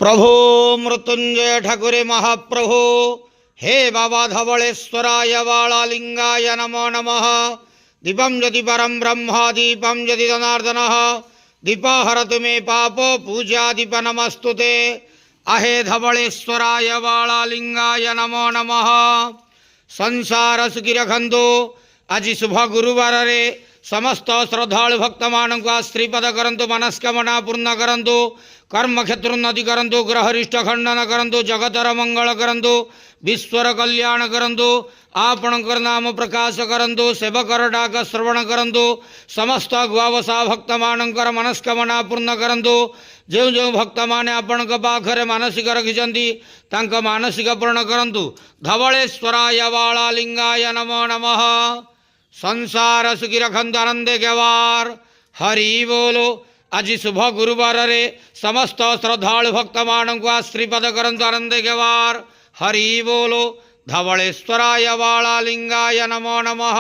प्रभो मृत्युंजय ठाकुरे महाप्रभो हे बाबा धवळेश्वराय वाळालिंगाय नमो नमः। दीपं ज्योति परं ब्रह्म दीपं ज्योति जनार्दनः दीपहरतु मे पाप पूजा दीप नमस्तुते। आहे धवळेश्वराय वाळालिंगाय नमो नमः। संसार सुखी रखंतु। आज शुभ गुरुवार रे समस्त श्रद्धालु भक्त मानक श्रीपद करंतु मनस्कामना पूर्ण करंतु कर्म क्षेत्र उन्नति करंतु ग्रहरिष्ट खंडन करंतु जगतर मंगल करंतु विश्वर कल्याण करंतु आपणकर नाम प्रकाश करंतु सेवकर डाक श्रवण करंतु समस्त गुआवसा भक्त मानकर मनस्कामना पूर्ण करंतु। जो जो भक्त माने आपण पाखरे मानसिक रखिछंती तांक मानसिक पूर्ण करंतु। धवळेश्वराय वाळालिंगाय नमो नमः। संसार सुखी रखंतु आनंदे गवार हरि बोलो। आज शुभ गुरुवार रे समस्त श्रद्धालु भक्त मानक श्रीपद करंतु आनंदे गवार हरि बोलो। धवळेश्वराय वाळालिंगाय नमो नमः।